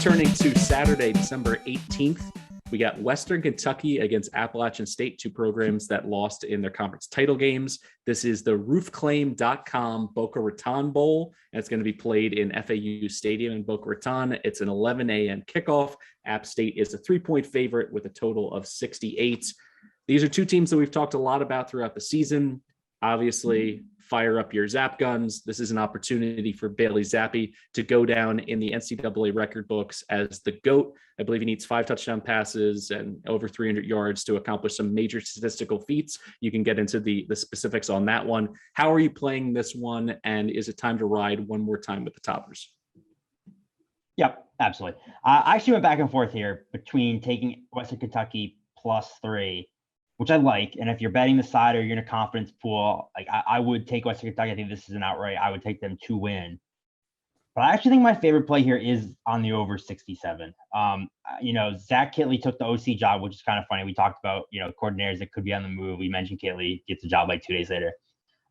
turning to Saturday, December 18th. We got Western Kentucky against Appalachian State, two programs that lost in their conference title games. This is the roofclaim.com Boca Raton Bowl, and it's going to be played in FAU Stadium in Boca Raton. It's an 11 a.m. kickoff. App State is a 3-point favorite with a total of 68. These are two teams that we've talked a lot about throughout the season. Obviously, fire up your Zap guns. This is an opportunity for Bailey Zappi to go down in the NCAA record books as the GOAT. I believe he needs 5 touchdown passes and over 300 yards to accomplish some major statistical feats. You can get into the specifics on that one. How are you playing this one? And is it time to ride one more time with the Toppers? Yep, absolutely. I actually went back and forth here between taking Western Kentucky +3, which I like. And if you're betting the side or you're in a confidence pool, like I would take Western Kentucky. I think this is an outright. I would take them to win. But I actually think my favorite play here is on the over 67. Zach Kittley took the OC job, which is kind of funny. We talked about, coordinators that could be on the move. We mentioned Kittley gets a job like 2 days later.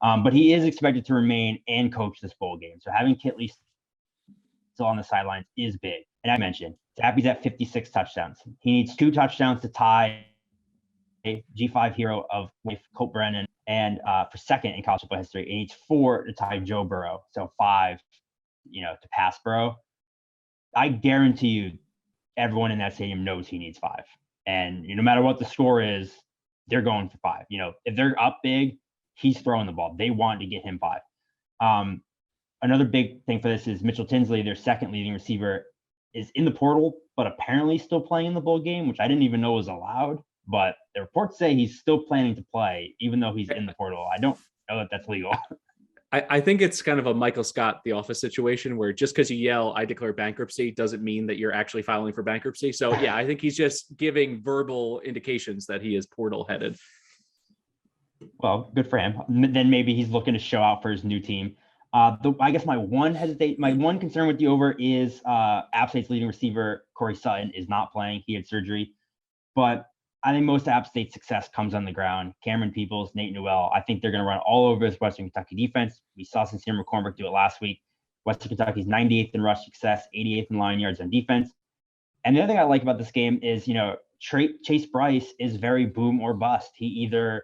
But he is expected to remain and coach this bowl game. So having Kittley still on the sidelines is big. And I mentioned Zappy's at 56 touchdowns. He needs 2 touchdowns to tie G5 hero of Colt Brennan and for second in college football history. He needs 4 to tie Joe Burrow. So 5, to pass Burrow. I guarantee you everyone in that stadium knows he needs 5. And no matter what the score is, they're going for 5. If they're up big, he's throwing the ball. They want to get him 5. Another big thing for this is Mitchell Tinsley, their second leading receiver, is in the portal, but apparently still playing in the bowl game, which I didn't even know was allowed. But the reports say he's still planning to play, even though he's in the portal. I don't know that that's legal. I think it's kind of a Michael Scott, The Office situation where just because you yell, I declare bankruptcy, doesn't mean that you're actually filing for bankruptcy. So, yeah, I think he's just giving verbal indications that he is portal headed. Well, good for him. Then maybe he's looking to show out for his new team. I guess my one concern with the over is App State's leading receiver, Corey Sutton, is not playing. He had surgery. But I think most App State success comes on the ground. Cameron Peoples, Nate Newell, I think they're going to run all over this Western Kentucky defense. We saw Sincere McCormick do it last week. Western Kentucky's 98th in rush success, 88th in line yards on defense. And the other thing I like about this game is, Chase Bryce is very boom or bust. He either,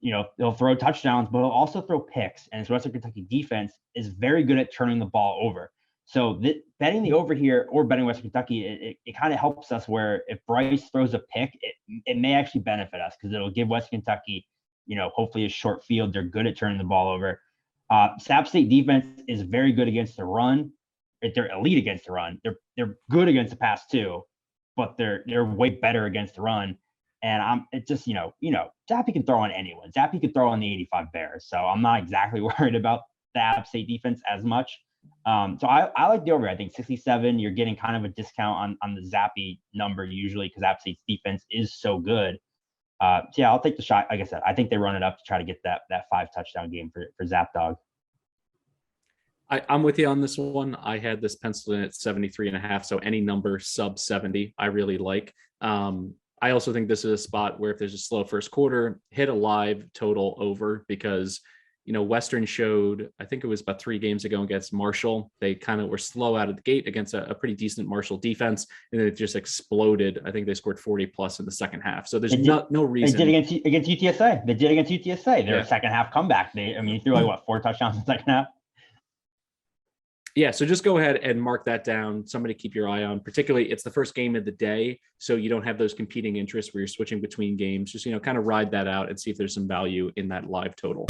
he'll throw touchdowns, but he'll also throw picks. And his Western Kentucky defense is very good at turning the ball over. So betting the over here or betting Western Kentucky, it kind of helps us where if Bryce throws a pick, it may actually benefit us because it'll give Western Kentucky, hopefully a short field. They're good at turning the ball over. App State defense is very good against the run. They're elite against the run. They're good against the pass too, but they're way better against the run. And it's just, Zappy can throw on anyone. Zappy could throw on the 85 Bears. So I'm not exactly worried about the App State defense as much. So I like the over. I think 67, you're getting kind of a discount on the Zappy number usually because App State's defense is so good. So yeah, I'll take the shot. Like I said, I think they run it up to try to get that 5 touchdown game for Zap Dog. I'm with you on this one. I had this penciled in at 73.5. So any number sub 70, I really like. I also think this is a spot where if there's a slow first quarter, hit a live total over because Western showed, I think it was about 3 games ago against Marshall. They kind of were slow out of the gate against a pretty decent Marshall defense, and it just exploded. I think they scored 40 plus in the second half. So there's no reason. They did against UTSA. They did against UTSA. Their second half comeback. He threw 4 touchdowns in the second half. Yeah, so just go ahead and mark that down. Somebody keep your eye on. Particularly, it's the first game of the day, so you don't have those competing interests where you're switching between games. Just kind of ride that out and see if there's some value in that live total.